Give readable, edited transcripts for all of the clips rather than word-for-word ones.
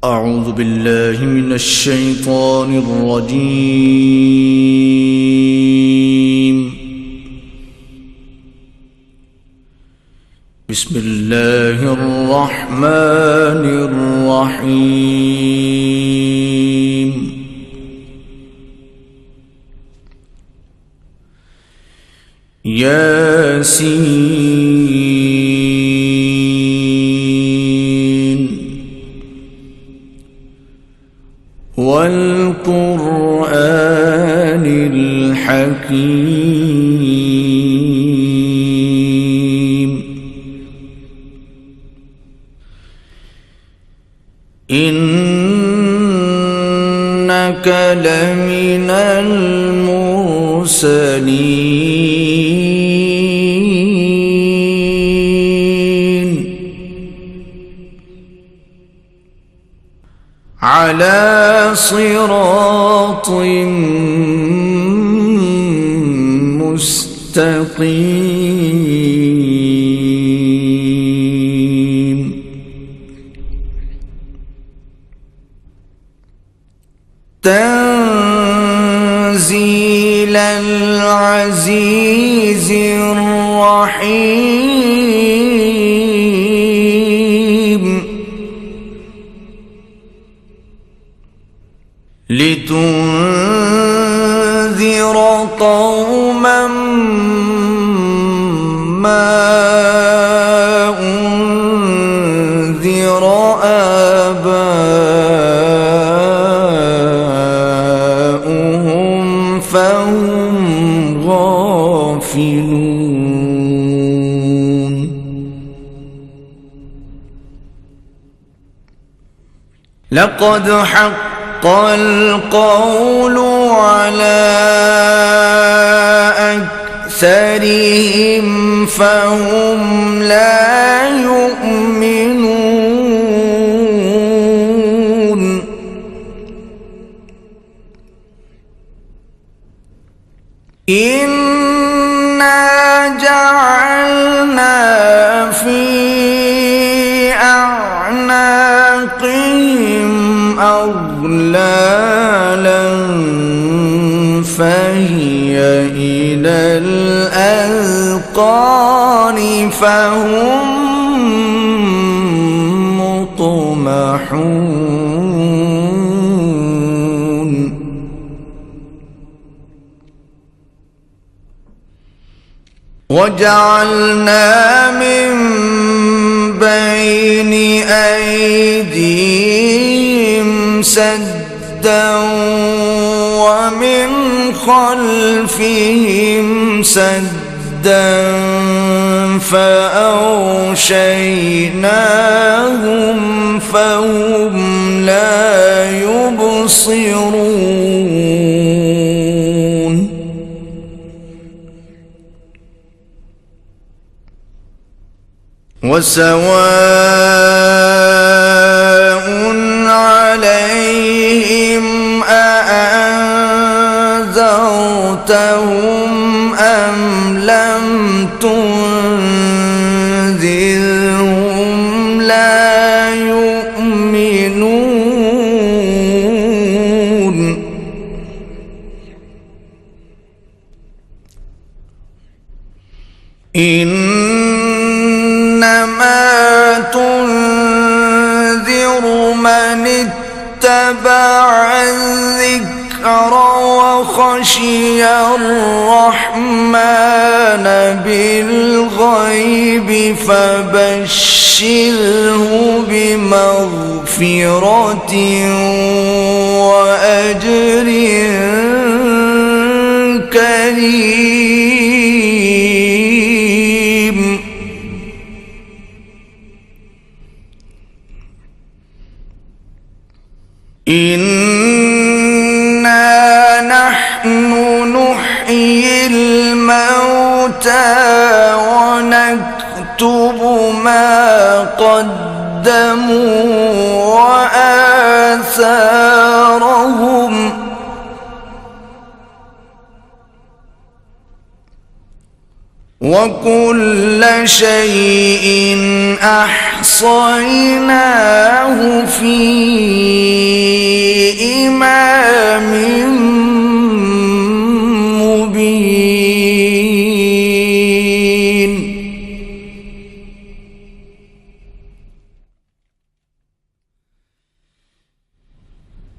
أعوذ بالله من الشيطان الرجيم. بسم الله الرحمن الرحيم. ياسين والقرآن الحكيم إنك لمن المرسلين على صراط مستقيم تنزيل العزيز الرحيم لتنذر قوما ما أنذر آباؤهم فهم غافلون. لقد حق القول على أكثرهم فهم لا يؤمنون. إنا جعلنا في أعناقهم أغلالا فهي إلى الأذقان فهم مقمحون. وجعلنا من بين أيديهم سدا ومن خلفهم سدا فأغشيناهم فهم لا يبصرون. وسواء عليهم أأنذرتهم أم لم تنذرهم لا يؤمنون. إنما تنذر من اتبع الذكر وخشي الرحمن بالغيب فبشره بمغفرة وأجر كريم. إنا نحن نحيي الموتى ونكتب ما قدموا وآثارهم وكل شيء أحصيناه في إمام مبين.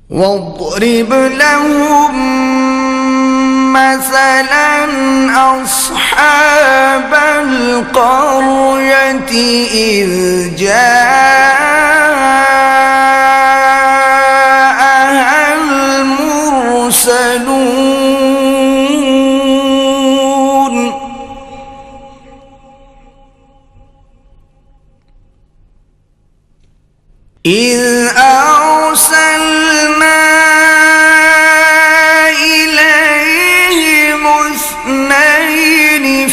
واضرب لهم مثلا أصحاب القرية إذ جاءها المرسلون إذ أرسلنا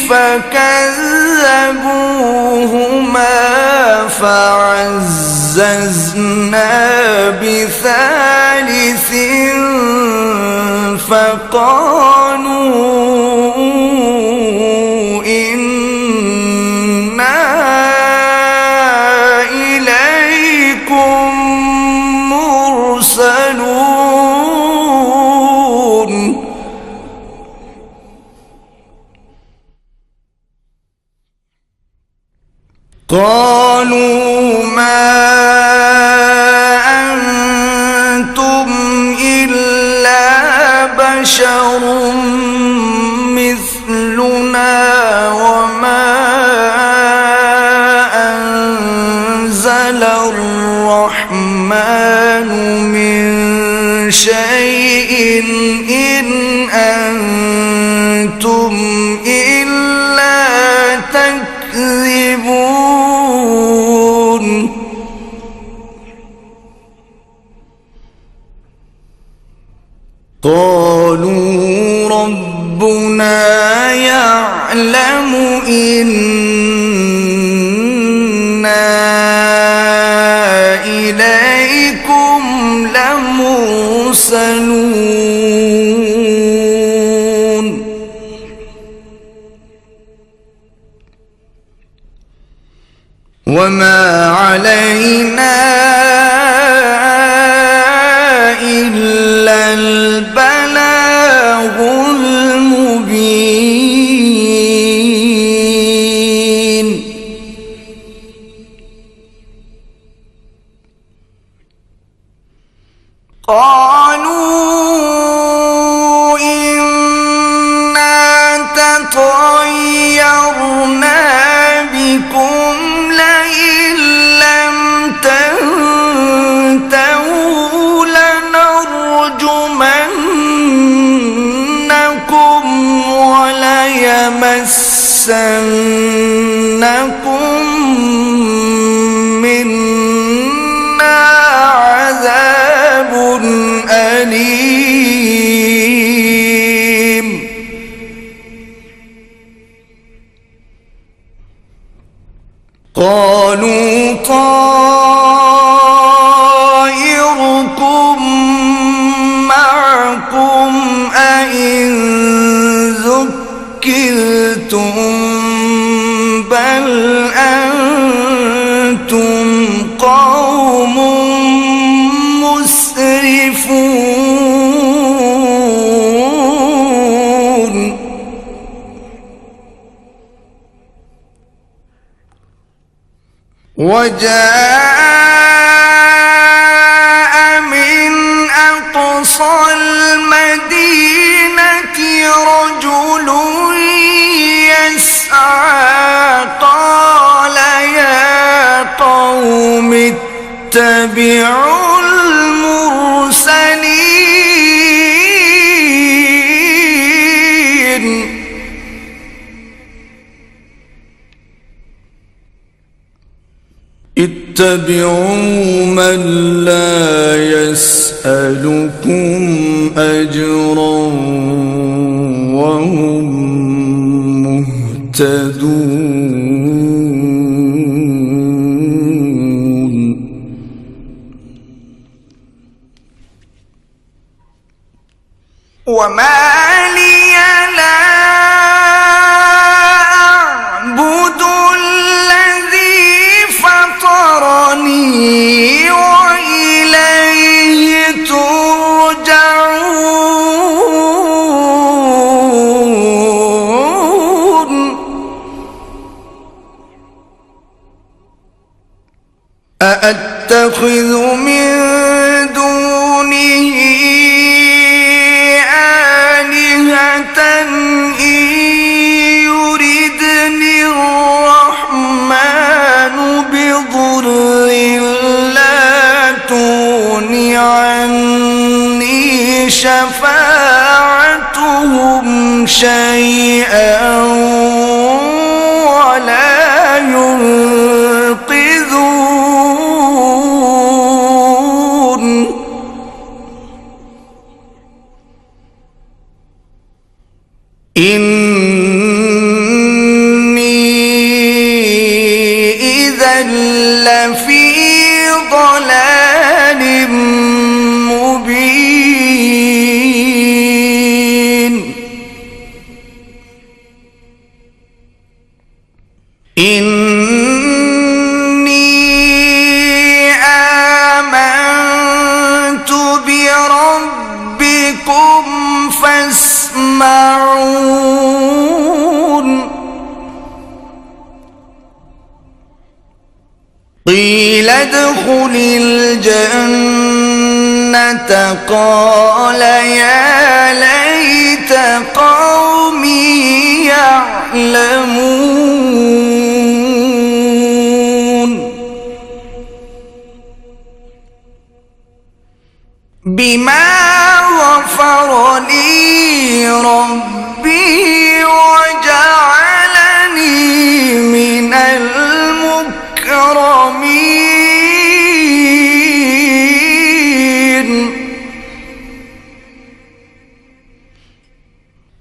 فكذبوهما فعززنا بثالث فقالوا إنا إليكم مرسلون. قالوا ما أنتم إلا بشر مثلنا وما أنزل الرحمن من شيء إن أنتم إلا تكذبون. قالوا ربنا يعلم إنا إليكم لمرسلون وما علينا إلا البلاغ المبين. قالوا إنا تطيرنا بكم لئن لم تنتهوا لنرجمنكم وليمسنكم منا عذاب أليم. قالوا طائركم معكم أئن ذكرتم بل أنتم قوم مسرفون. وجاء من أقصى المدينة رجل يسعى قال يا قوم اتبعوا المرسلين. اتبعوا من لا يسألكم أجرا وهم مهتدون. وما لي لا شفاعتهم شيئا ولا ينقذون إذا لفي ضلال مبين إني آمنت بربكم فاسمعون قيل ادخل الجنة قال يا ليت قومي يعلمون بما غفر لي ربي وجعلني من المكرمين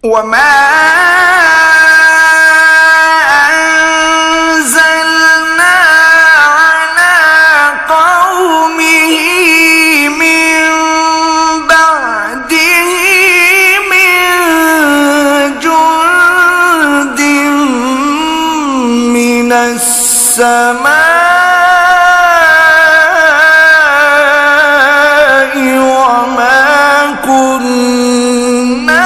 وما أنزلنا على قومه من بعده من جند من السماء وما كنا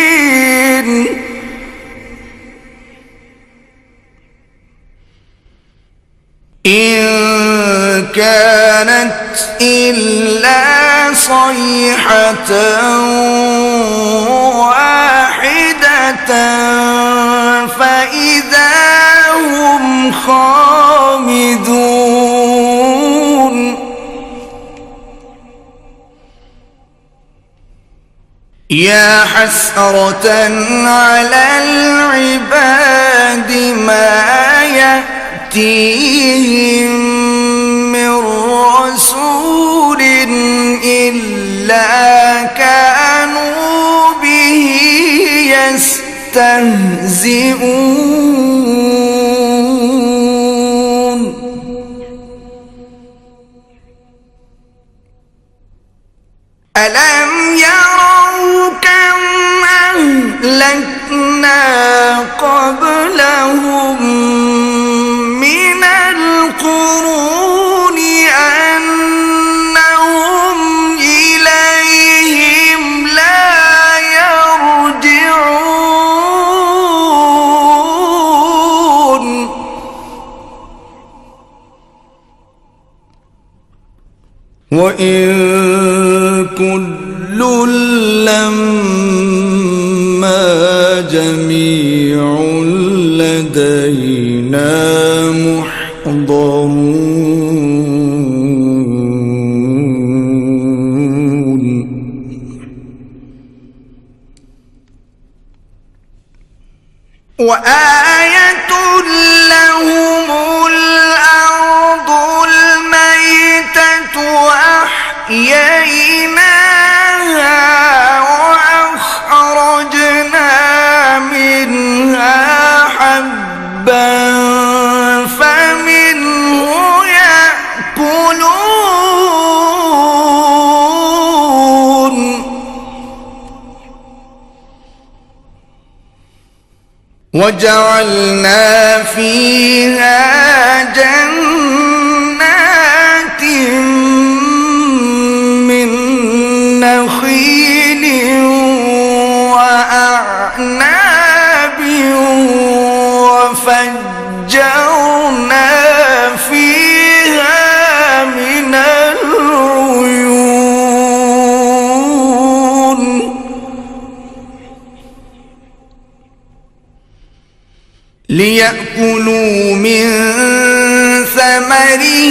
منزلين إن كانت إلا صيحة واحدة فإذا هم خامدون يا حسرة على العباد ما يأتيهم من رسول إلا كانوا به يستهزئون ألم يروا كم أهلكنا قبلهم من القرون أنهم إليهم لا يرجعون وإن كل لما جميع لدينا محضرون وآية لهم الأرض الميتة أحييناها وأخرجنا منها حبا فمنه يأكلون وجعلنا فيها جنات من نخيل وأعناب وفجرنا فيها من العيون ليأكلوا من ثمره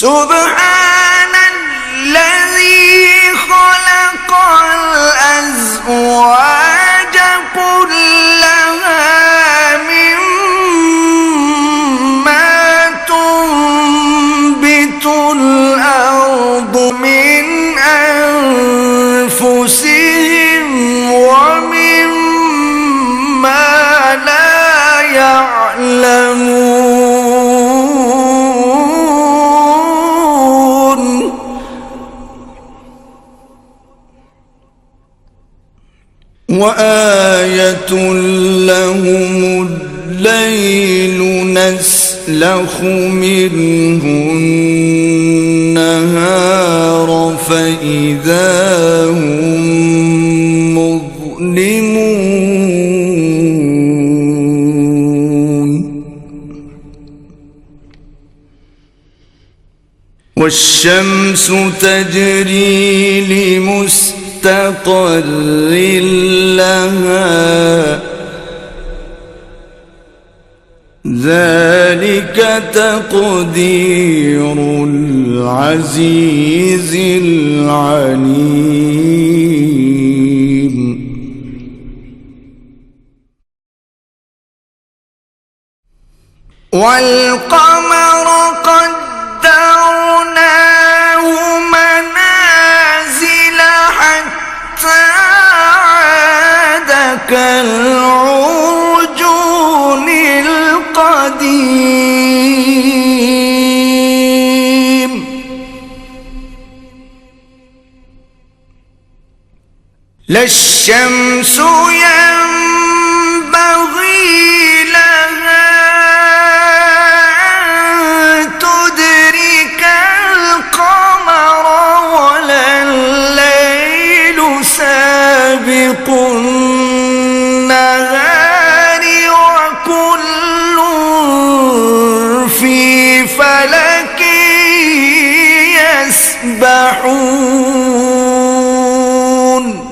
سبحان الذي خلق الأزواج كلها مما تنبت الأرض من أنفسهم ومما لا يعلمون وآية لهم الليل نسلخ منه النهار فإذا هم مظلمون والشمس تجري لمستقر لها ذلك تقدير العزيز العليم والقمر قدرناه منازل حتى عاد كالعرجون القديم لا الشمس ينبغي لها أن تدرك القمر ولا الليل سابق النهار وكل في فلك يسبحون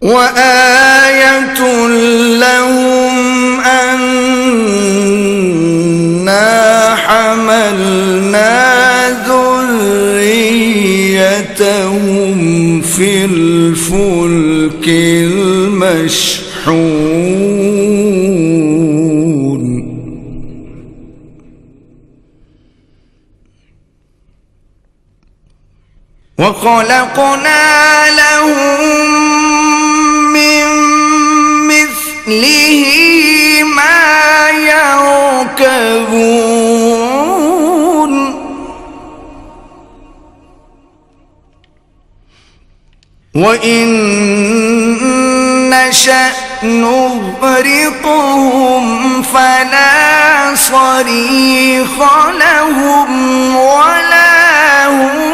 وآية لهم أنا حملنا ذريتهم في الفلك المشحون وخلقنا لهم من مثله ما يركبون وإن نشأ نغرقهم فلا صريخ لهم ولا هم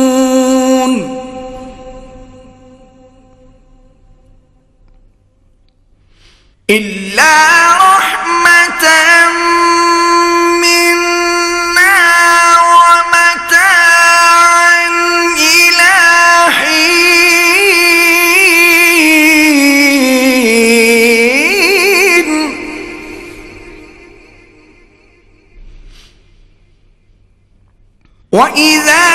ينقذون إلا رحمة منا ومتاعا إلى حين وإذا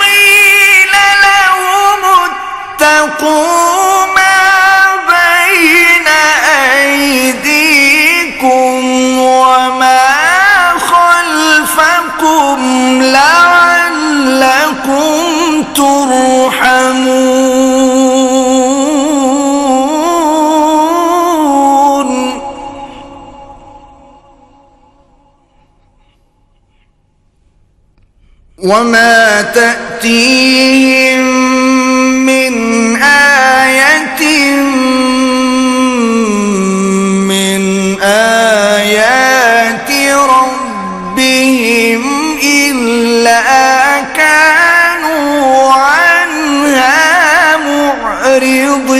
قيل لهم اتقوا ما بين أيديكم وما خلفكم لعلكم ترحمون وما تأتيهم من آية من آيات ربهم إلا كانوا عنها معرضين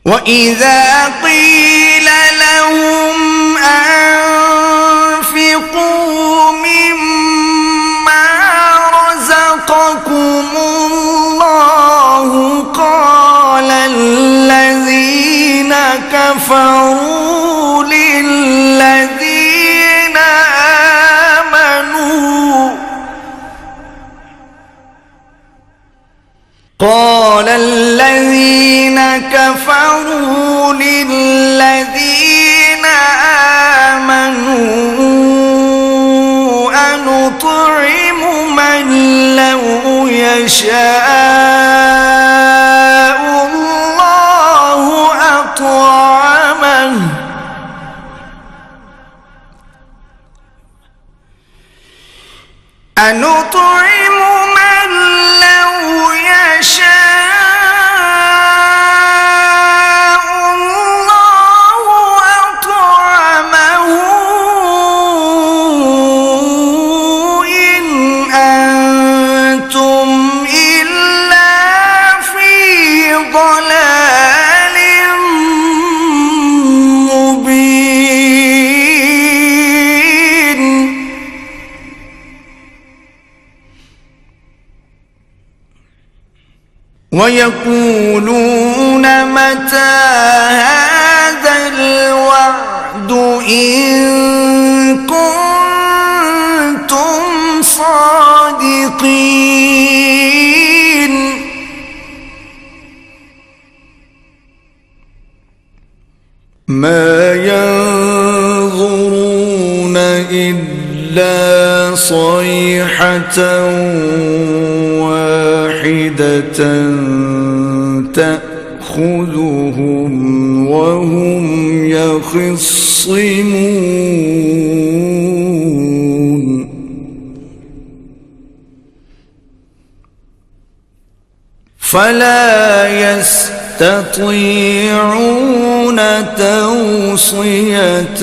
وإذا قيل لهم أنفقوا كفروا للذين آمنوا قال الذين كفروا للذين آمنوا أنطعم من لو يشاء الله أطعمه أنطعم من لو يشاء الله أطعمه إن أنتم إلا في ضلال مبين. ويقولون متى هذا الوعد إن كنتم صادقين. ما ينظرون إلا صيحة واحدة تأخذهم وهم يخصمون. فلا يستطيعون توصية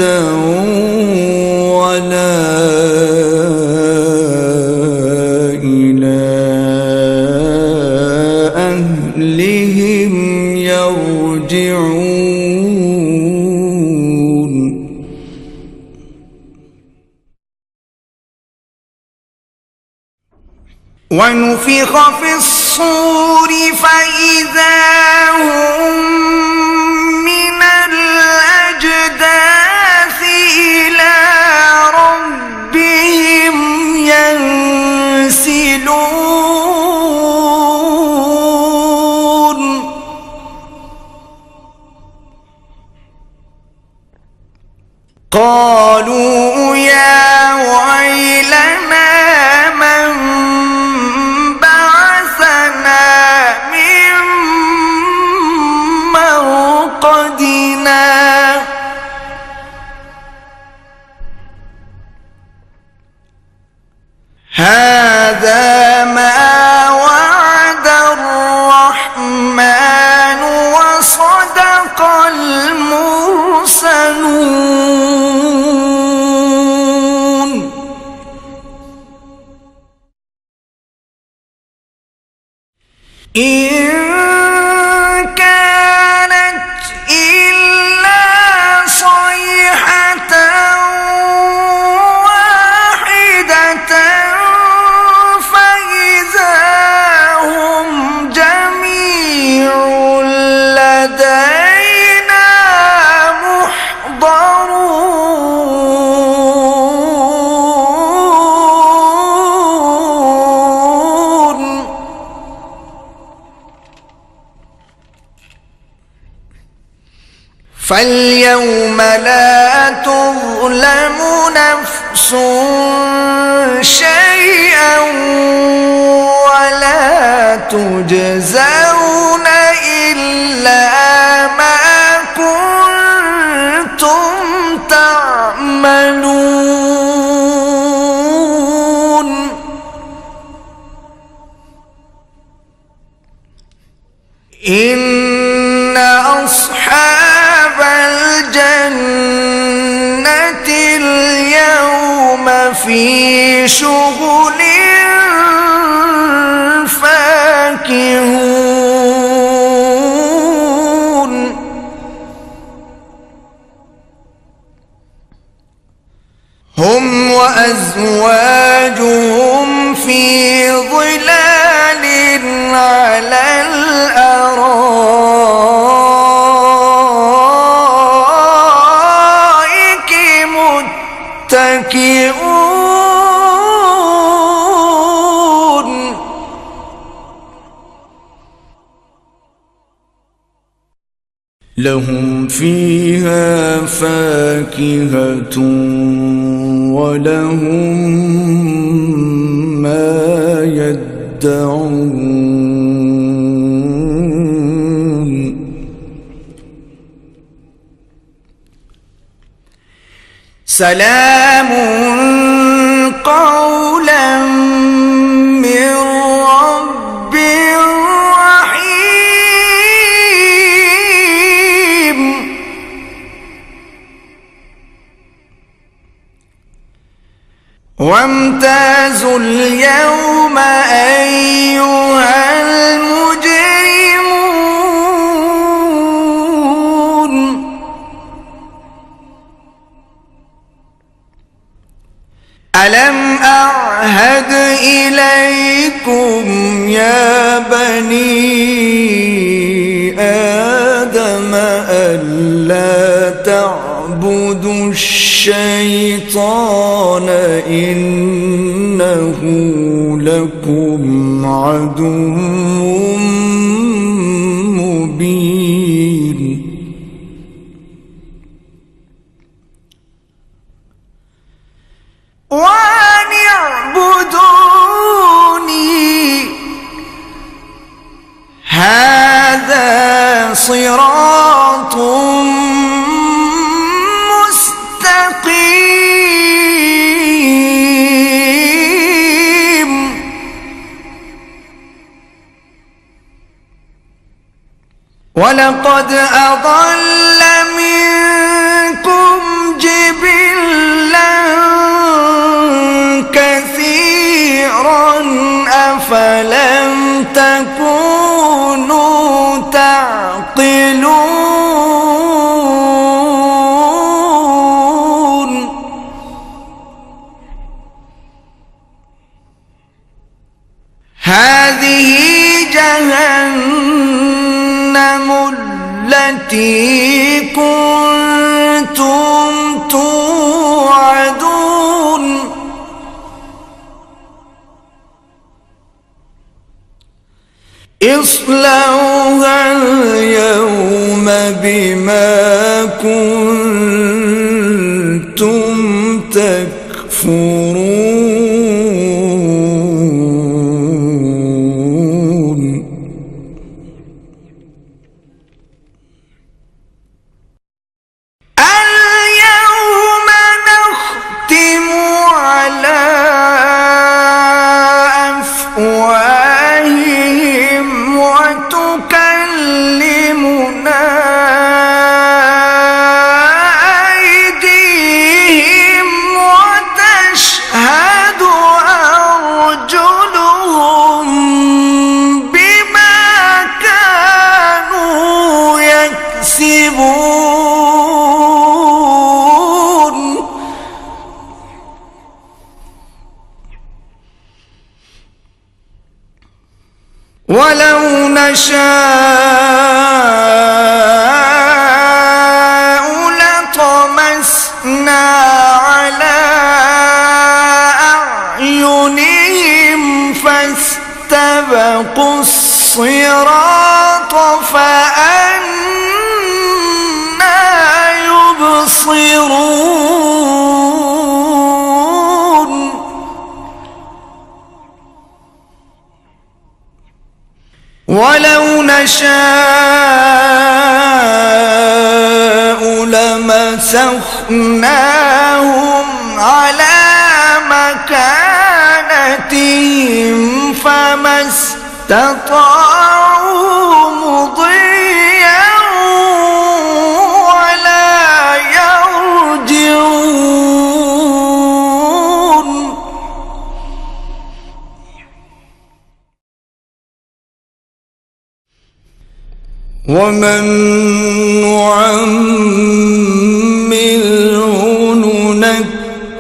ولا إلى أهلهم يرجعون. ونفخ في الصور فإذا هم من الأجداث إلى ربهم ينسلون. قالوا يا ويلنا من بعثنا من مرقدنا هذا ما وعد الرحمن وصدق المرسلون. إن كانت إلا صيحة واحدة فإذا هم جميع لدينا محضرون. فاليوم لا تظلم نفس شيئا ولا تجزون إلا ما كنتم تعملون. إن أصحاب الجنة اليوم في شغل فاكهون. هم وأزواجهم في ظلال على الأرائك متكئون لهم فيها فاكهة ولهم ما يدعون سلام قولا من رب رحيم وامتازوا اليوم أيها المجرمون ألم أعهد إليكم يا بني آدم ألا تعبدوا الشيطان إنه لكم عدو مبين وأن اعبدوني هذا صراط مستقيم ولقد أضل منكم جبلا كثيرا أفلم تكونوا تعقلون هذه جهنم التي كنتم توعدون اصلوها اليوم بما كنتم تكفرون اليوم نختم على أفواههم وتكلمنا أيديهم وتشهد أرجلهم بما كانوا يكسبون ولو نشاء لطمسنا على أعينهم فاستبقوا الصراط فأنى يبصرون ولو نشاء لمسخناهم على مكانتهم فما استطاعوا مضيا ولا يرجعون ومن نعمره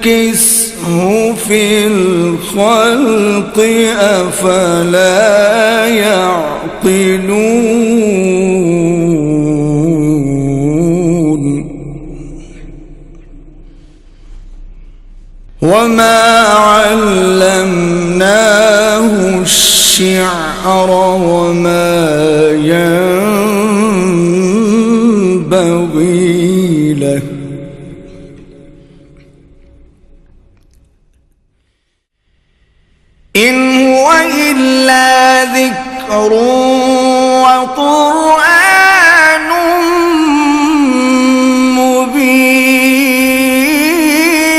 ننكسه في الخلق أفلا يعقلون وما علمناه الشعر وما ينبغي له إن هو إلا ذكر وقرآن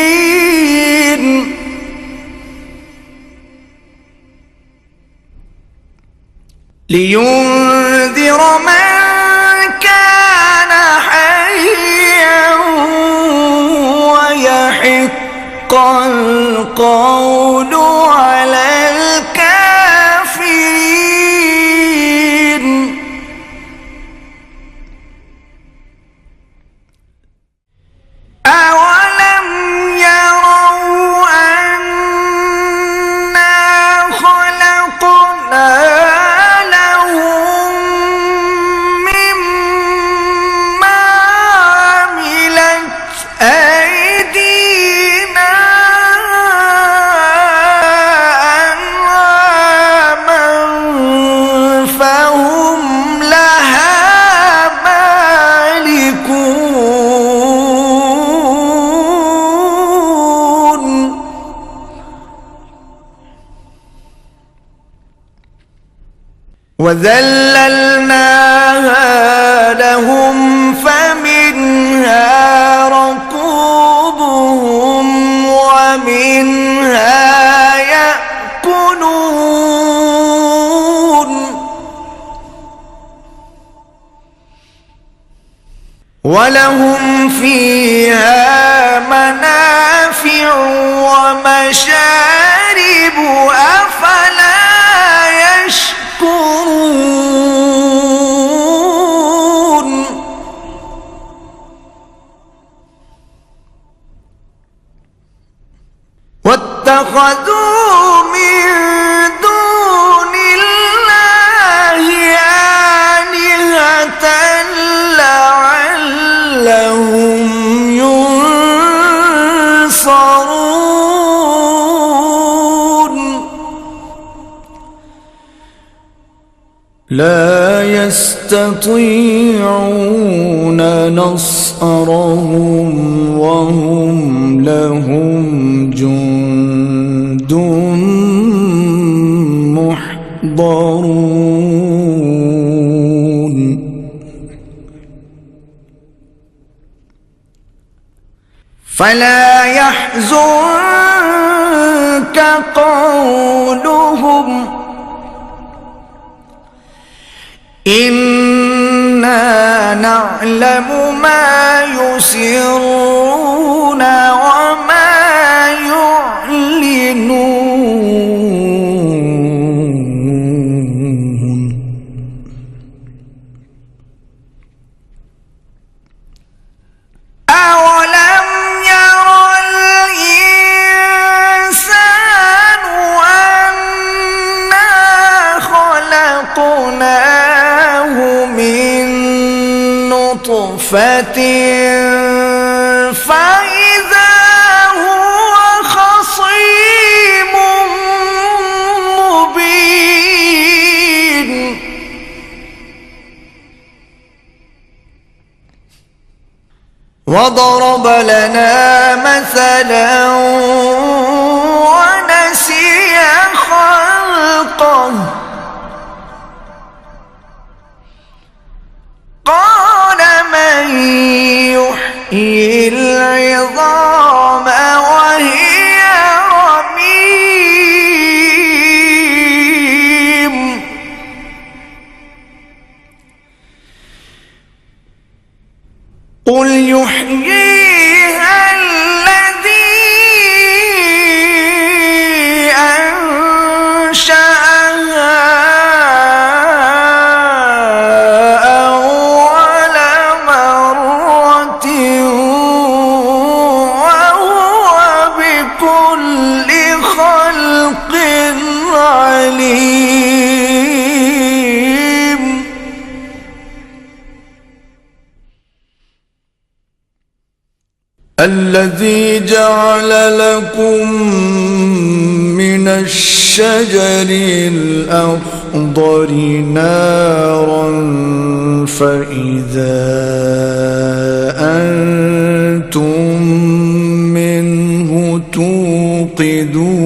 مبين لينذر من كان حيا ويحق القول على الكافرين أولم يروا أنا خلقنا لهم مما عملت أيدينا أنعاما فهم لها مالكون وذللناها لهم فمنها ركوبهم ومنها يأكلون ولهم فيها منافع ومشارب أفلا يشكرون واتخذوا من دون الله آلهة لعلهم ينصرون لا يستطيعون نصرهم وهم لهم جند محضرون فلا يحزنك قولهم إنا نعلم ما يسرون وما يعلنون أولم ير الإنسان أنا خلقناه من نطفة فإذا هو خصيم مبين وضرب لنا مثلا ونسي خلقه قال من يحيي العظام وهي رميم قل يحييها الذي أنشأها أول مرة وهو بكل خلق عليم الذي جعل لكم من الشجر الأخضر نارا فإذا أنتم منه توقدون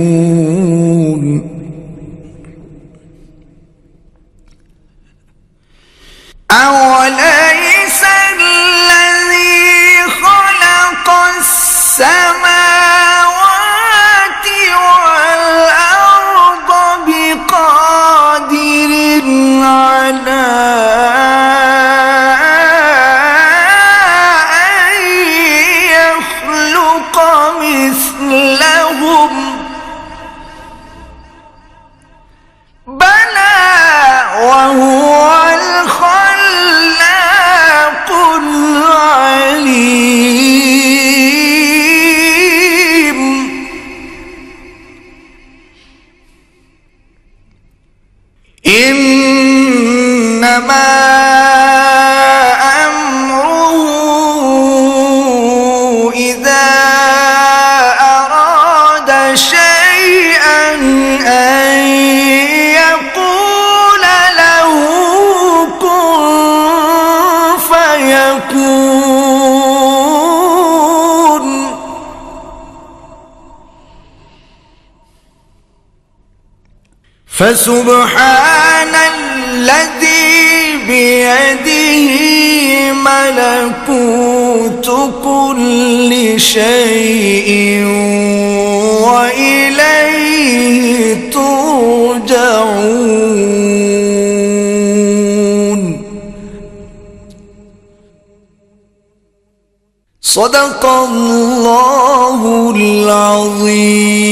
أوليس الذي خلق السماوات والأرض بقادر على أن يخلق مثلهم بلى وهو الخلاق العليم إنما أمره إذا أراد شيئا أن يقول له كن فيكون فسبحان الذي بيده ملكوت كل شيء وإليه ترجعون. صدق الله العظيم.